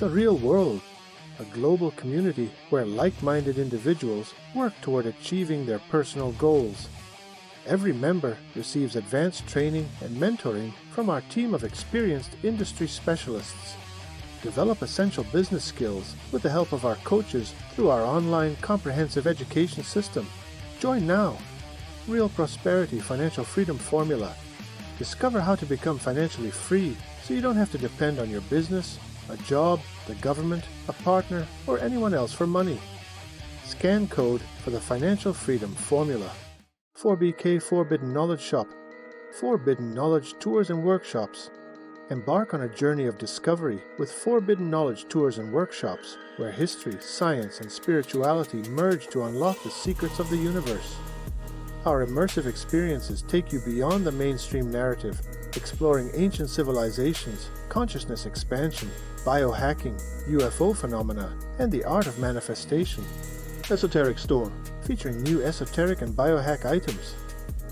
the real world, a global community where like-minded individuals work toward achieving their personal goals. Every member receives advanced training and mentoring from our team of experienced industry specialists. Develop essential business skills with the help of our coaches through our online comprehensive education system. Join now. Real Prosperity Financial Freedom Formula. Discover how to become financially free so you don't have to depend on your business, a job, the government, a partner, or anyone else for money. Scan code for the Financial Freedom Formula. 4BK Forbidden Knowledge Shop. Forbidden Knowledge Tours and Workshops. Embark on a journey of discovery with Forbidden Knowledge Tours and Workshops, where history, science, and spirituality merge to unlock the secrets of the universe. Our immersive experiences take you beyond the mainstream narrative, exploring ancient civilizations, consciousness expansion, biohacking, UFO phenomena, and the art of manifestation. Esoteric Store, featuring new esoteric and biohack items.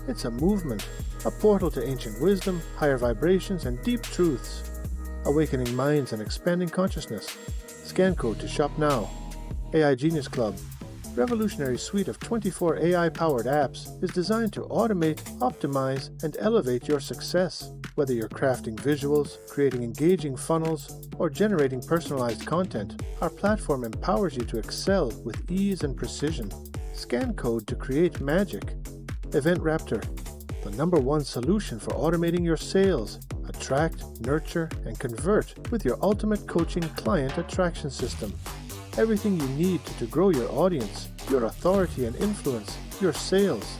It's a movement, a portal to ancient wisdom, higher vibrations, and deep truths. Awakening minds and expanding consciousness. Scan code to shop now. AI Genius Club. Revolutionary suite of 24 AI-powered apps is designed to automate, optimize, and elevate your success. Whether you're crafting visuals, creating engaging funnels, or generating personalized content, our platform empowers you to excel with ease and precision. Scan code to create magic. Event Raptor, the #1 solution for automating your sales. Attract, nurture, and convert with your ultimate coaching client attraction system. Everything you need to grow your audience, your authority and influence, your sales.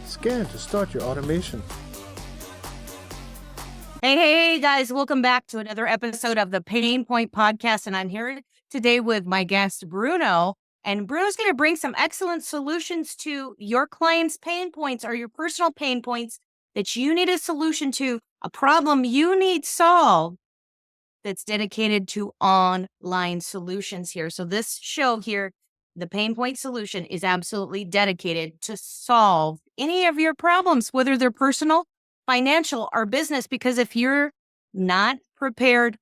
Scan to start your automation. Hey, guys, welcome back to another episode of the Pain Point Podcast. And I'm here today with my guest, Bruno. And Bruno's going to bring some excellent solutions to your clients' pain points or your personal pain points that you need a solution to, a problem you need solved. That's dedicated to online solutions here. So this show here, the Pain Point Solution, is absolutely dedicated to solve any of your problems, whether they're personal, financial, or business, because if you're not prepared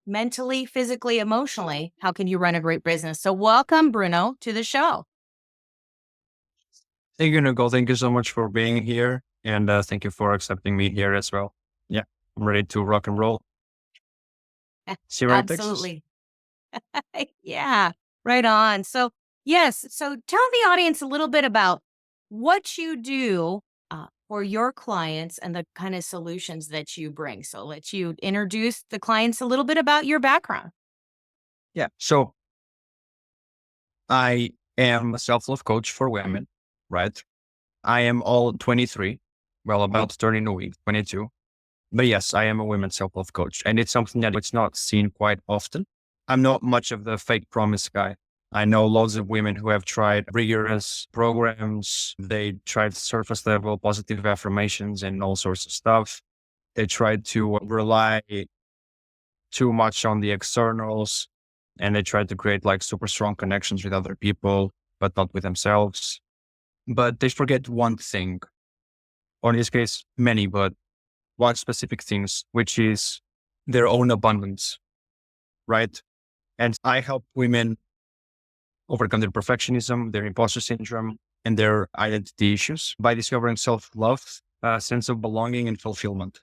mentally, physically, emotionally, how can you run a great business? So welcome, Bruno, to the show. Thank you, Nicole. Thank you so much for being here. And thank you for accepting me here as well. Yeah, I'm ready to rock and roll. See you in Texas. Absolutely. Yeah, right on. So, yes. So tell the audience a little bit about what you do for your clients and the kind of solutions that you bring. So I'll let you introduce the clients a little bit about your background. Yeah. So I am a self-love coach for women, right? I am all 23, well, about to turn in a week, 22. But yes, I am a women's self-love coach, and it's something that it's not seen quite often. I'm not much of the fake promise guy. I know lots of women who have tried rigorous programs. They tried surface level positive affirmations and all sorts of stuff. They tried to rely too much on the externals, and they tried to create like super strong connections with other people, but not with themselves. But they forget one thing, or in this case, many, but one specific things, which is their own abundance, right? And I help women overcome their perfectionism, their impostor syndrome, and their identity issues by discovering self-love, a sense of belonging and fulfillment.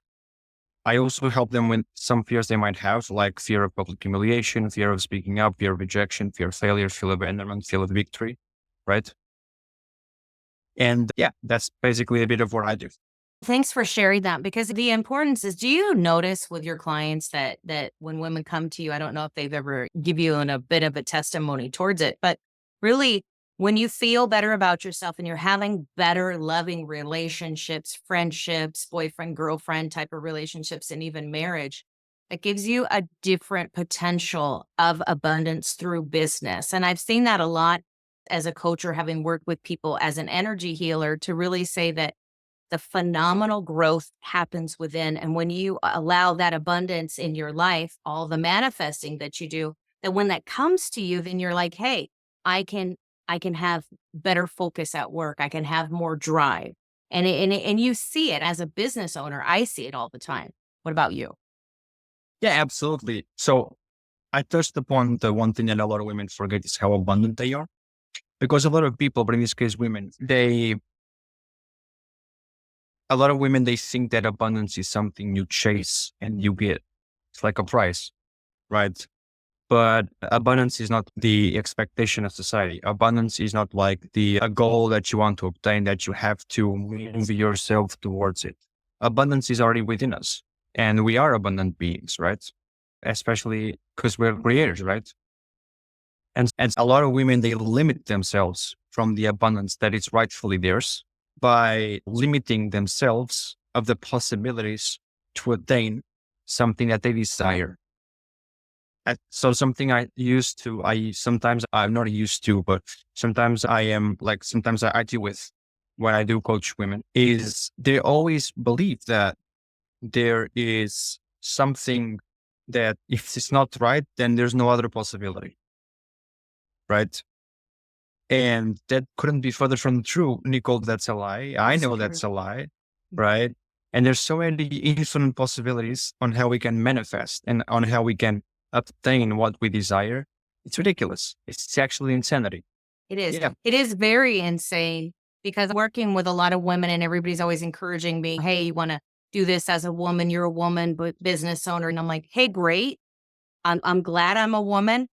I also help them with some fears they might have, like fear of public humiliation, fear of speaking up, fear of rejection, fear of failure, fear of abandonment, fear of victory, right? And yeah, that's basically a bit of what I do. Thanks for sharing that, because the importance is, do you notice with your clients that when women come to you, I don't know if they've ever give you a bit of a testimony towards it, but really when you feel better about yourself and you're having better loving relationships, friendships, boyfriend, girlfriend type of relationships, and even marriage, it gives you a different potential of abundance through business. And I've seen that a lot as a coach or having worked with people as an energy healer to really say that the phenomenal growth happens within. And when you allow that abundance in your life, all the manifesting that you do, that when that comes to you, then you're like, hey, I can have better focus at work. I can have more drive. And you see it as a business owner. I see it all the time. What about you? Yeah, absolutely. So I touched upon the one thing that a lot of women forget is how abundant they are. Because a lot of people, but in this case, women, a lot of women, they think that abundance is something you chase and you get. It's like a prize, right? But abundance is not the expectation of society. Abundance is not like a goal that you want to obtain, that you have to move yourself towards it. Abundance is already within us, and we are abundant beings, right? Especially because we're creators, right? And a lot of women, they limit themselves from the abundance that is rightfully theirs by limiting themselves of the possibilities to attain something that they desire. So something sometimes I'm not used to, but sometimes sometimes I deal with when I do coach women is they always believe that there is something that if it's not right, then there's no other possibility. Right. And that couldn't be further from true, Nicole. That's a lie. I know that's a lie. Right. And there's so many infinite possibilities on how we can manifest and on how we can obtain what we desire. It's ridiculous. It's actually insanity. It is. Yeah. It is very insane because working with a lot of women and everybody's always encouraging me, hey, you want to do this as a woman, you're a woman, but business owner. And I'm like, hey, great. I'm glad I'm a woman.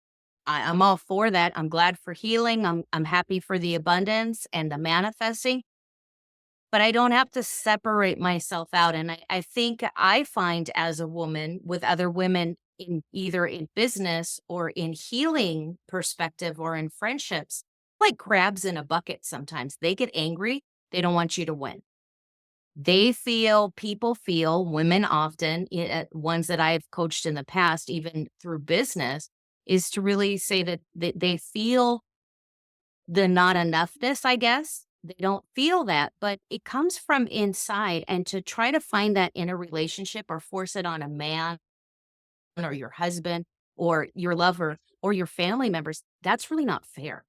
I'm all for that. I'm glad for healing. I'm happy for the abundance and the manifesting, but I don't have to separate myself out. And I think I find as a woman with other women in either in business or in healing perspective or in friendships, like crabs in a bucket sometimes. They get angry. They don't want you to win. People feel, women often, ones that I've coached in the past, even through business, is to really say that they feel the not enoughness, I guess. They don't feel that, but it comes from inside. And to try to find that in a relationship or force it on a man or your husband or your lover or your family members, that's really not fair,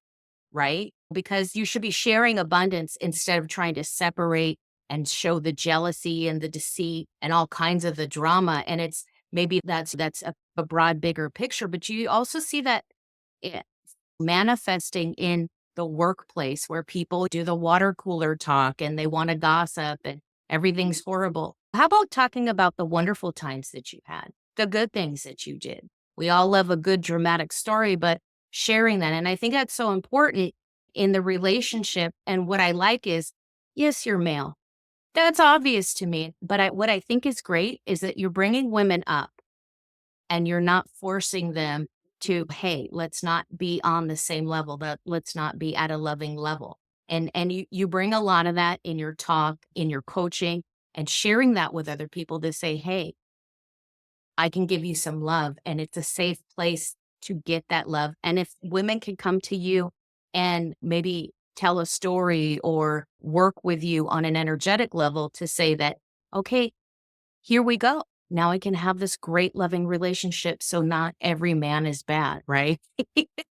right? Because you should be sharing abundance instead of trying to separate and show the jealousy and the deceit and all kinds of the drama. And it's maybe that's a broad, bigger picture, but you also see that it manifesting in the workplace where people do the water cooler talk and they want to gossip and everything's horrible. How about talking about the wonderful times that you had, the good things that you did? We all love a good dramatic story, but sharing that. And I think that's so important in the relationship. And what I like is, yes, you're male. That's obvious to me. But what I think is great is that you're bringing women up and you're not forcing them to, hey, let's not be on the same level, that let's not be at a loving level. And you bring a lot of that in your talk, in your coaching, and sharing that with other people to say, hey, I can give you some love and it's a safe place to get that love. And if women can come to you and maybe tell a story or work with you on an energetic level to say that, okay, here we go. Now I can have this great loving relationship. So not every man is bad, right?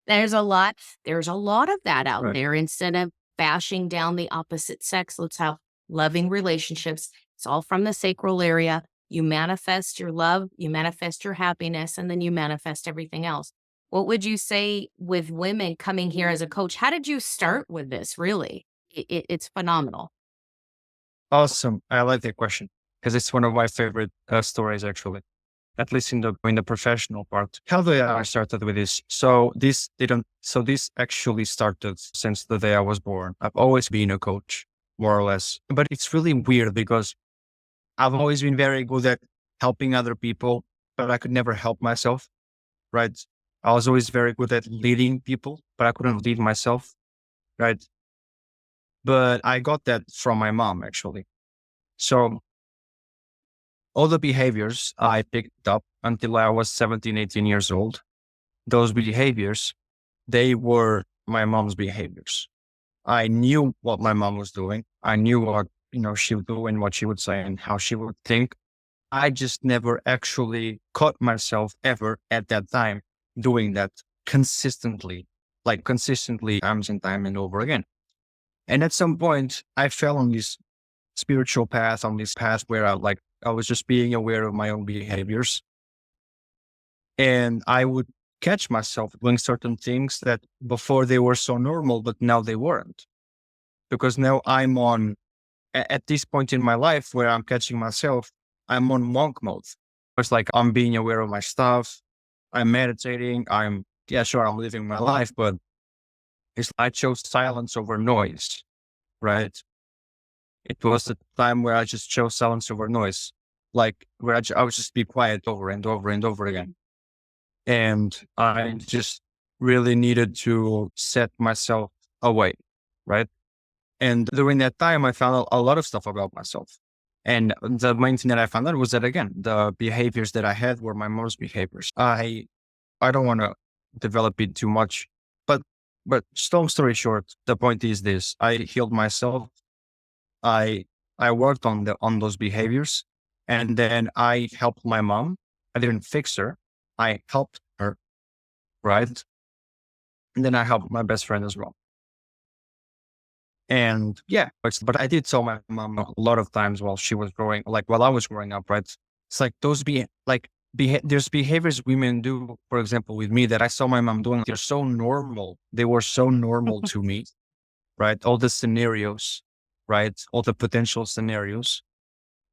there's a lot, there's a lot of that out Right. there. Instead of bashing down the opposite sex, let's have loving relationships. It's all from the sacral area. You manifest your love, you manifest your happiness, and then you manifest everything else. What would you say with women coming here as a coach? How did you start with this? Really, it's phenomenal. Awesome. I like that question because it's one of my favorite stories, actually. At least in the professional part. How did I started with this? So this actually started since the day I was born. I've always been a coach, more or less. But it's really weird because I've always been very good at helping other people, but I could never help myself, right? I was always very good at leading people, but I couldn't lead myself, right? But I got that from my mom, actually. So all the behaviors I picked up until I was 17, 18 years old, those behaviors, they were my mom's behaviors. I knew what my mom was doing. I knew what, she would do and what she would say and how she would think. I just never actually caught myself ever at that time doing that consistently, times and time and over again. And at some point I fell on this spiritual path, on this path where I was just being aware of my own behaviors. And I would catch myself doing certain things that before they were so normal, but now they weren't. Because now I'm at this point in my life where I'm catching myself, I'm on monk mode. It's like I'm being aware of my stuff. I'm meditating. Yeah, sure, I'm living my life, but I chose silence over noise, right? It was a time where I just chose silence over noise, like where I would just be quiet over and over and over again. And I just really needed to set myself away, right? And during that time, I found a lot of stuff about myself. And the main thing that I found out was that, again, the behaviors that I had were my mom's behaviors. I don't want to develop it too much, but long story short, the point is this: I healed myself. I I worked on those behaviors, and then I helped my mom. I didn't fix her. I helped her, right? And then I helped my best friend as well. And yeah, but I did tell my mom a lot of times while she was growing, like while I was growing up, right? It's like there's behaviors women do, for example, with me that I saw my mom doing. They're so normal. They were so normal to me, right? All the scenarios, right? All the potential scenarios.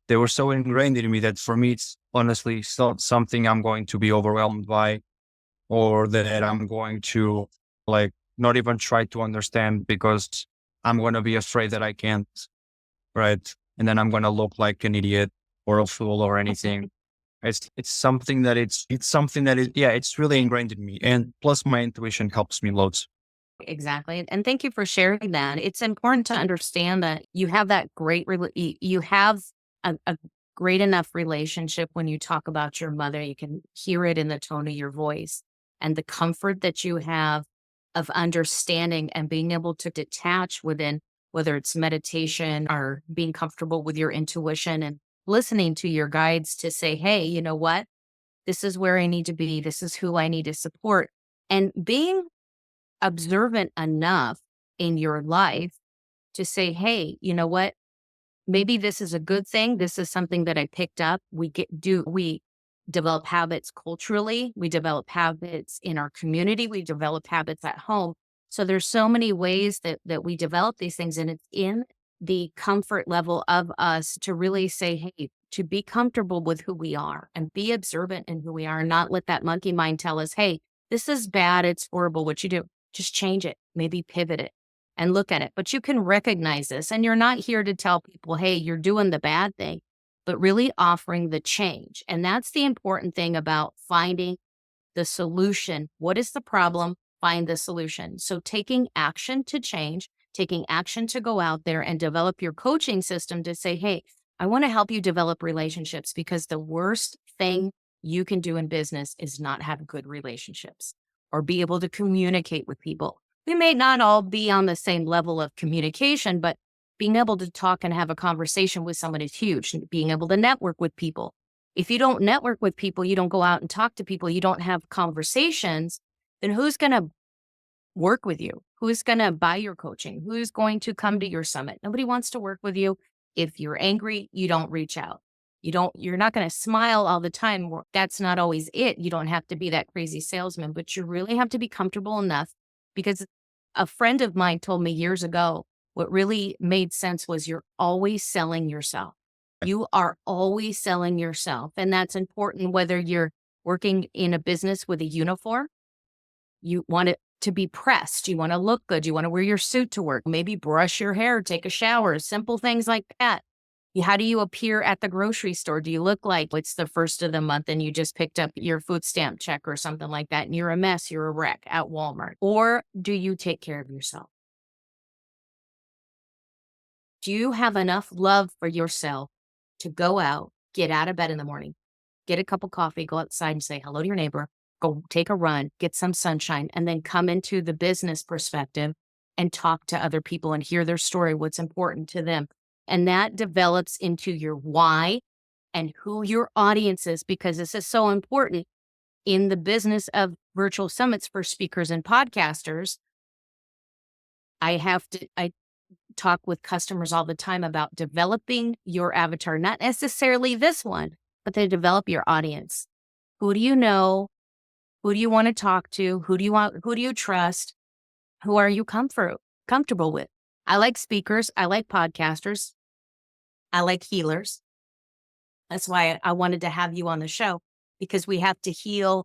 They were so ingrained in me that for me, it's honestly not something I'm going to be overwhelmed by, or that I'm going to like not even try to understand, because I'm going to be afraid that I can't, right? And then I'm going to look like an idiot or a fool or anything. It's something that it's something that is, yeah, it's really ingrained in me. And plus my intuition helps me loads. Exactly. And thank you for sharing that. It's important to understand that you have that you have a great enough relationship. When you talk about your mother, you can hear it in the tone of your voice and the comfort that you have of understanding and being able to detach within, whether it's meditation or being comfortable with your intuition and listening to your guides to say, hey, you know what? This is where I need to be. This is who I need to support. And being observant enough in your life to say, hey, you know what? Maybe this is a good thing. This is something that I picked up. We develop habits culturally. We develop habits in our community. We develop habits at home. So there's so many ways that we develop these things, and it's in the comfort level of us to really say, hey, to be comfortable with who we are and be observant in who we are, and not let that monkey mind tell us, hey, this is bad. It's horrible what you do. Just change it, maybe pivot it and look at it. But you can recognize this, and you're not here to tell people, hey, you're doing the bad thing, but really offering the change. And that's the important thing about finding the solution. What is the problem? Find the solution. So taking action to change, taking action to go out there and develop your coaching system to say, hey, I want to help you develop relationships, because the worst thing you can do in business is not have good relationships or be able to communicate with people. We may not all be on the same level of communication, but being able to talk and have a conversation with someone is huge. Being able to network with people. If you don't network with people, you don't go out and talk to people, you don't have conversations, then who's going to work with you? Who's going to buy your coaching? Who's going to come to your summit? Nobody wants to work with you. If you're angry, you don't reach out. You're not going to smile all the time. That's not always it. You don't have to be that crazy salesman, but you really have to be comfortable enough, because a friend of mine told me years ago, what really made sense was you're always selling yourself. You are always selling yourself. And that's important whether you're working in a business with a uniform. You want it to be pressed. You want to look good. You want to wear your suit to work. Maybe brush your hair, take a shower, simple things like that. How do you appear at the grocery store? Do you look like it's the first of the month and you just picked up your food stamp check or something like that, and you're a mess, you're a wreck at Walmart? Or do you take care of yourself? Do you have enough love for yourself to go out, get out of bed in the morning, get a cup of coffee, go outside and say hello to your neighbor, go take a run, get some sunshine, and then come into the business perspective and talk to other people and hear their story, what's important to them? And that develops into your why and who your audience is, because this is so important in the business of virtual summits for speakers and podcasters. I talk with customers all the time about developing your avatar, not necessarily this one, but they develop your audience. Who do you know? Who do you want to talk to? Who do you trust? Who are you comfortable with? I like speakers. I like podcasters. I like healers. That's why I wanted to have you on the show, because we have to heal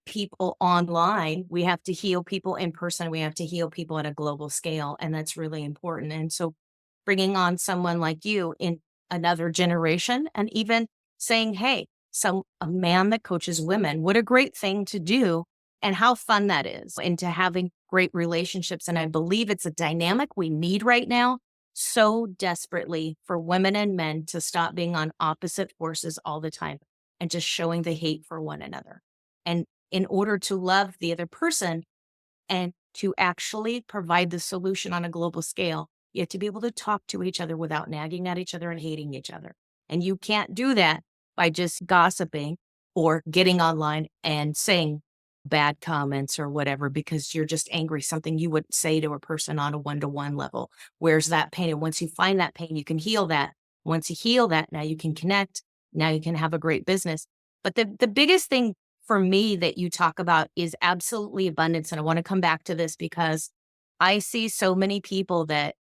people online. We have to heal people in person. We have to heal people at a global scale. And that's really important. And so bringing on someone like you in another generation, and even saying, hey, a man that coaches women, what a great thing to do, and how fun that is, into having great relationships. And I believe it's a dynamic we need right now so desperately, for women and men to stop being on opposite forces all the time and just showing the hate for one another. And in order to love the other person and to actually provide the solution on a global scale, you have to be able to talk to each other without nagging at each other and hating each other. And you can't do that by just gossiping or getting online and saying bad comments or whatever, because you're just angry, something you would say to a person on a one-to-one level. Where's that pain? And once you find that pain, you can heal that. Once you heal that, now you can connect. Now you can have a great business. But the biggest thing for me that you talk about is absolutely abundance. And I want to come back to this because I see so many people that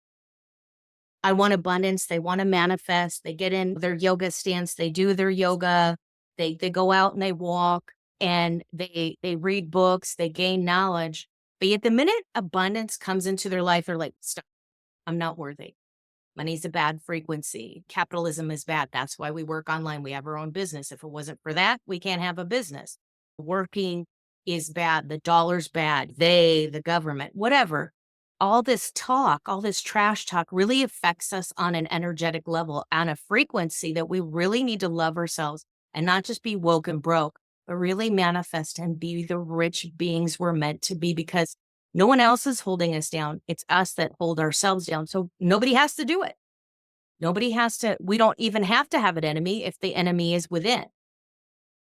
I want abundance. They want to manifest. They get in their yoga stance. They do their yoga. They go out and they walk, and they read books. They gain knowledge. But yet the minute abundance comes into their life, they're like, stop, I'm not worthy. Money's a bad frequency. Capitalism is bad. That's why we work online. We have our own business. If it wasn't for that, we can't have a business. Working is bad. The dollar's bad. The government, whatever. All this talk, all this trash talk really affects us on an energetic level, on a frequency that we really need to love ourselves and not just be woke and broke, but really manifest and be the rich beings we're meant to be, because no one else is holding us down. It's us that hold ourselves down. So nobody has to do it. We don't even have to have an enemy if the enemy is within.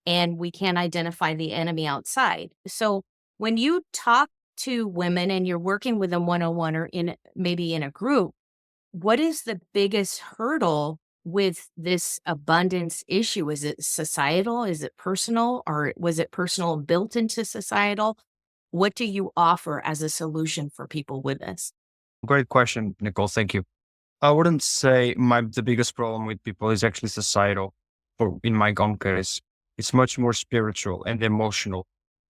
And we can't identify the enemy outside. So when you talk to women and you're working with them one-on-one or maybe in a group, what is the biggest hurdle with this abundance issue? Is it societal? Is it personal? Or was it personal built into societal? What do you offer as a solution for people with this? Great question, Nicole. Thank you. I wouldn't say the biggest problem with people is actually societal. In my own case, it's much more spiritual and emotional.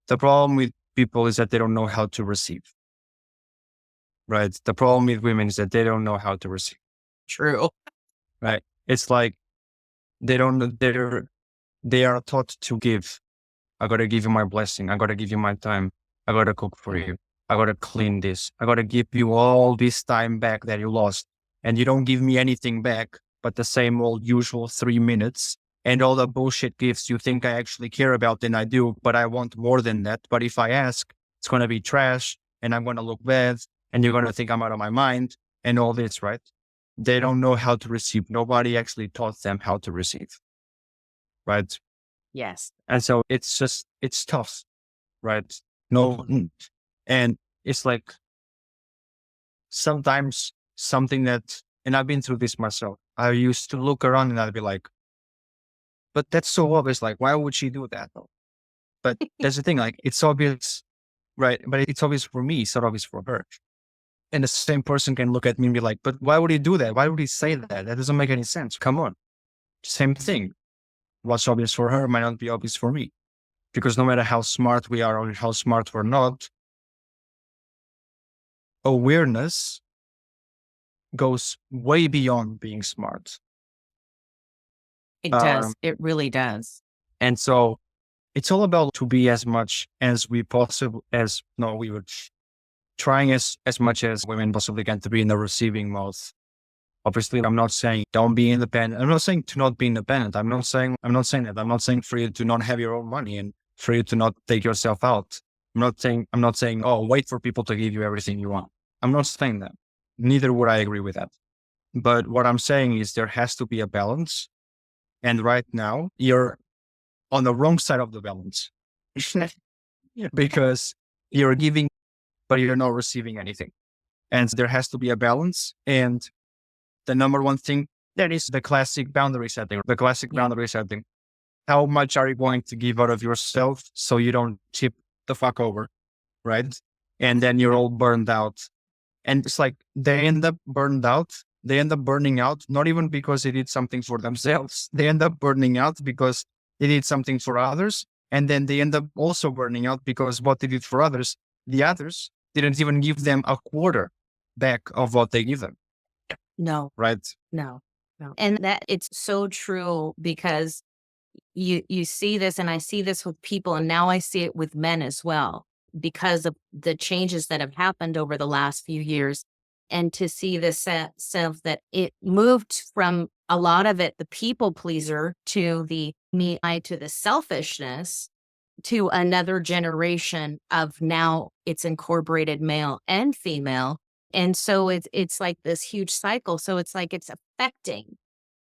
The problem with people is that they don't know how to receive. Right? The problem with women is that they don't know how to receive. True. Right? It's like they are taught to give. I gotta give you my blessing. I gotta give you my time. I gotta cook for you. I gotta clean this. I gotta give you all this time back that you lost. And you don't give me anything back, but the same old usual 3 minutes and all the bullshit gifts you think I actually care about, then I do, but I want more than that. But if I ask, it's going to be trash and I'm going to look bad and you're going to think I'm out of my mind and all this, right? They don't know how to receive. Nobody actually taught them how to receive, right? Yes. And so it's tough, right? No, and it's like sometimes something and I've been through this myself. I used to look around and I'd be like, but that's so obvious. Like, why would she do that? But that's the thing. Like, it's obvious, right? But it's obvious for me. It's not obvious for her. And the same person can look at me and be like, but why would he do that? Why would he say that? That doesn't make any sense. Come on. Same thing. What's obvious for her might not be obvious for me. Because no matter how smart we are or how smart we're not, awareness goes way beyond being smart. It does. It really does. And so it's all about to be as much as we would trying as much as women possibly can to be in the receiving mode. Obviously, I'm not saying don't be independent. I'm not saying to not be independent. I'm not saying that. I'm not saying for you to not have your own money and for you to not take yourself out. I'm not saying, oh, wait for people to give you everything you want. I'm not saying that. Neither would I agree with that. But what I'm saying is there has to be a balance. And right now you're on the wrong side of the balance because you're giving, but you're not receiving anything. And there has to be a balance. And the number one thing that is the classic boundary setting. how much are you going to give out of yourself so you don't tip the fuck over, right? And then you're all burned out. And it's like they end up burned out. They end up burning out, not even because they did something for themselves. They end up burning out because they did something for others. And then they end up also burning out because what they did for others, the others didn't even give them a quarter back of what they give them, No, right? no, no. And that it's so true because you see this, and I see this with people, and now I see it with men as well because of the changes that have happened over the last few years. And to see this self that it moved from a lot of it, the people pleaser, to the me, I, to the selfishness, to another generation of now it's incorporated male and female. And so it's like this huge cycle. So it's like it's affecting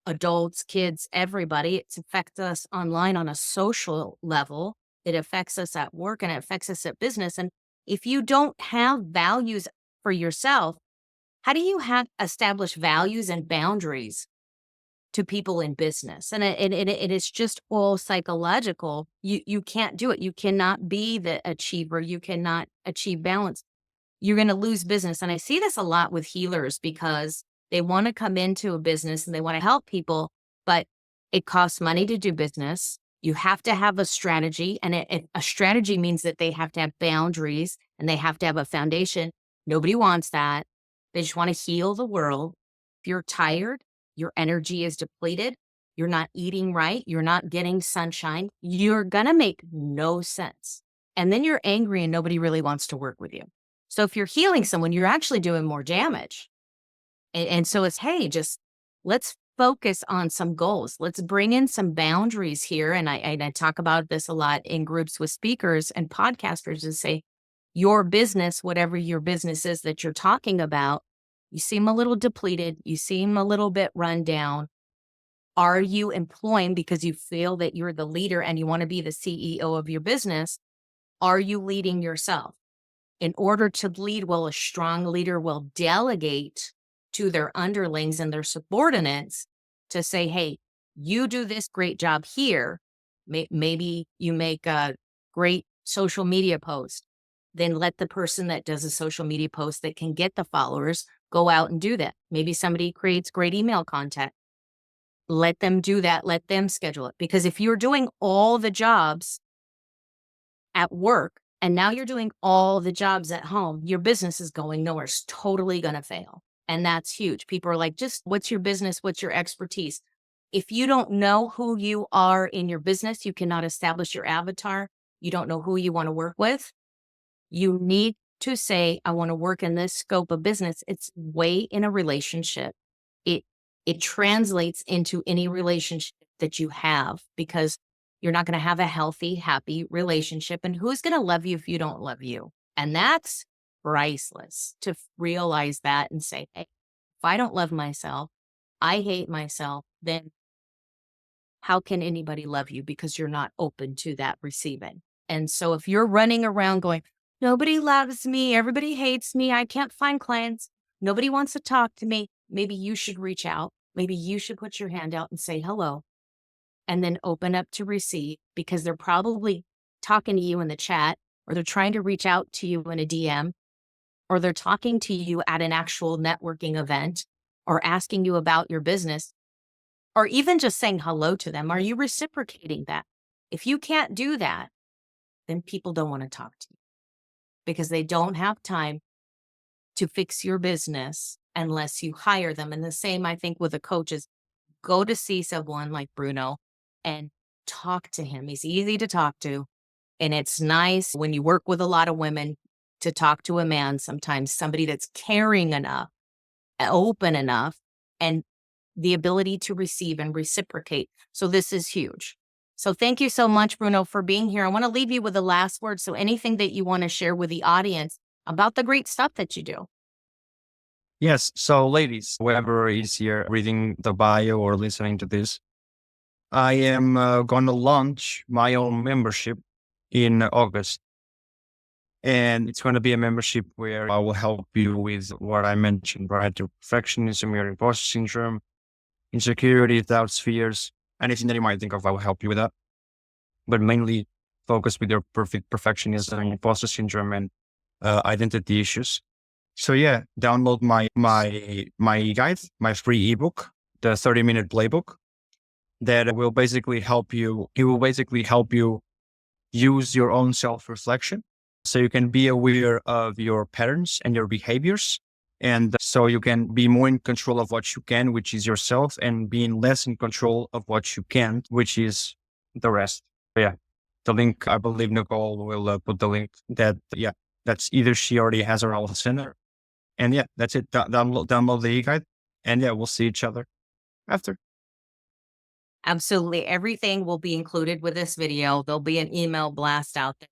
adults, kids, everybody. It affects us online on a social level. It affects us at work and it affects us at business. And if you don't have values for yourself, how do you establish values and boundaries to people in business? And it is just all psychological. You can't do it. You cannot be the achiever. You cannot achieve balance. You're going to lose business. And I see this a lot with healers because they want to come into a business and they want to help people, but it costs money to do business. You have to have a strategy, and a strategy means that they have to have boundaries and they have to have a foundation. Nobody wants that. They just want to heal the world. If you're tired, your energy is depleted, you're not eating right, you're not getting sunshine, you're going to make no sense. And then you're angry and nobody really wants to work with you. So if you're healing someone, you're actually doing more damage. And so it's, hey, just let's focus on some goals. Let's bring in some boundaries here. And I talk about this a lot in groups with speakers and podcasters, and say, your business, whatever your business is that you're talking about, you seem a little depleted. You seem a little bit run down. Are you employing because you feel that you're the leader and you want to be the CEO of your business? Are you leading yourself? In order to lead well, a strong leader will delegate to their underlings and their subordinates to say, hey, you do this great job here. Maybe you make a great social media post. Then let the person that does a social media post that can get the followers go out and do that. Maybe somebody creates great email content. Let them do that. Let them schedule it. Because if you're doing all the jobs at work and now you're doing all the jobs at home, your business is going nowhere. It's totally going to fail. And that's huge. People are like, just what's your business? What's your expertise? If you don't know who you are in your business, you cannot establish your avatar. You don't know who you want to work with. You need to say, I want to work in this scope of business. It's way in a relationship. It translates into any relationship that you have, because you're not going to have a healthy, happy relationship. And who's going to love you if you don't love you? And that's priceless to realize that and say, hey, if I don't love myself, I hate myself, then how can anybody love you? Because you're not open to that receiving. And so if you're running around going, nobody loves me, everybody hates me, I can't find clients, nobody wants to talk to me, maybe you should reach out. Maybe you should put your hand out and say hello, and then open up to receive, because they're probably talking to you in the chat, or they're trying to reach out to you in a DM, or they're talking to you at an actual networking event, or asking you about your business, or even just saying hello to them. Are you reciprocating that? If you can't do that, then people don't want to talk to you because they don't have time to fix your business unless you hire them. And the same, I think, with the coaches. Go to see someone like Bruno and talk to him. He's easy to talk to. And it's nice when you work with a lot of women to talk to a man, sometimes somebody that's caring enough, open enough, and the ability to receive and reciprocate. So this is huge. So thank you so much, Bruno, for being here. I want to leave you with the last word. So anything that you want to share with the audience about the great stuff that you do. Yes. So ladies, whoever is here reading the bio or listening to this, I am going to launch my own membership in August. And it's going to be a membership where I will help you with what I mentioned, right? Your perfectionism, your imposter syndrome, insecurity, doubts, fears. anything that you might think of, I will help you with that. But mainly focus with your perfectionism, imposter syndrome, and identity issues. So yeah, download my guide, my free ebook, the 30-minute playbook, that will basically help you. It will basically help you use your own self-reflection, so you can be aware of your patterns and your behaviors, and so you can be more in control of what you can, which is yourself, and being less in control of what you can't, which is the rest. But yeah, the link, I believe Nicole will put the link that's either she already has or I'll send her. And yeah, that's it. Download the e-guide, and yeah, we'll see each other after. Absolutely. Everything will be included with this video. There'll be an email blast out there,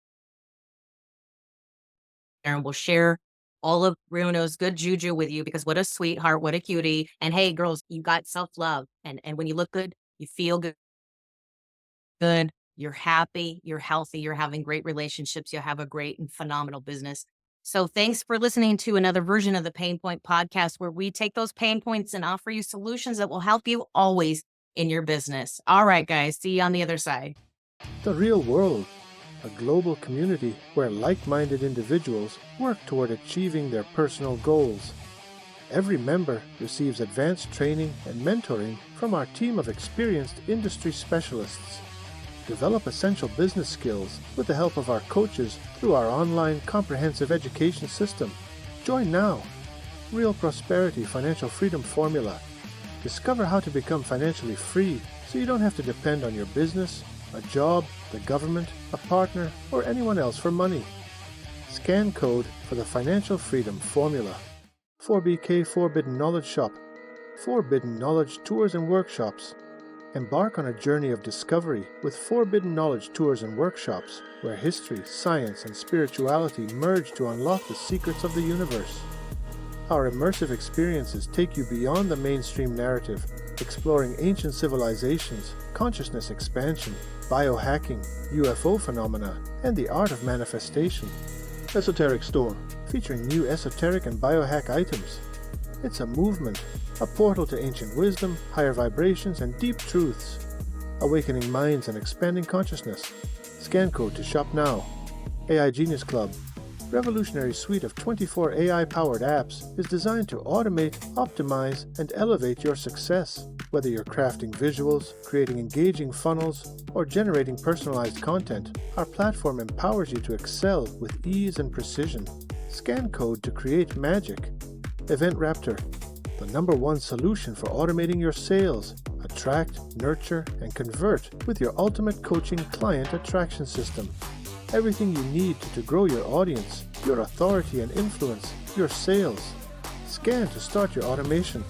and we'll share all of Bruno's good juju with you, because what a sweetheart, what a cutie. And hey, girls, you got self-love. And when you look good, you feel good, you're happy, you're healthy, you're having great relationships, you'll have a great and phenomenal business. So thanks for listening to another version of the Pain Point Podcast, where we take those pain points and offer you solutions that will help you always in your business. All right, guys, see you on the other side. The real world, a global community where like-minded individuals work toward achieving their personal goals. Every member receives advanced training and mentoring from our team of experienced industry specialists. Develop essential business skills with the help of our coaches through our online comprehensive education system. Join now. Real Prosperity Financial Freedom Formula. Discover how to become financially free so you don't have to depend on your business, a job, the government, a partner, or anyone else for money. Scan code for the Financial Freedom Formula. 4BK Forbidden Knowledge Shop. Forbidden Knowledge Tours and Workshops. Embark on a journey of discovery with Forbidden Knowledge Tours and Workshops, where history, science, and spirituality merge to unlock the secrets of the universe. Our immersive experiences take you beyond the mainstream narrative, exploring ancient civilizations, consciousness expansion, biohacking, UFO phenomena, and the art of manifestation. Esoteric Store, featuring new esoteric and biohack items. It's a movement, a portal to ancient wisdom, higher vibrations, and deep truths. Awakening minds and expanding consciousness. Scan code to shop now. AI Genius Club. Revolutionary suite of 24 AI-powered apps is designed to automate, optimize, and elevate your success. Whether you're crafting visuals, creating engaging funnels, or generating personalized content, our platform empowers you to excel with ease and precision. Scan code to create magic. Event Raptor, the #1 solution for automating your sales. Attract, nurture, and convert with your ultimate coaching client attraction system. Everything you need to grow your audience, your authority and influence, your sales. Scan to start your automation.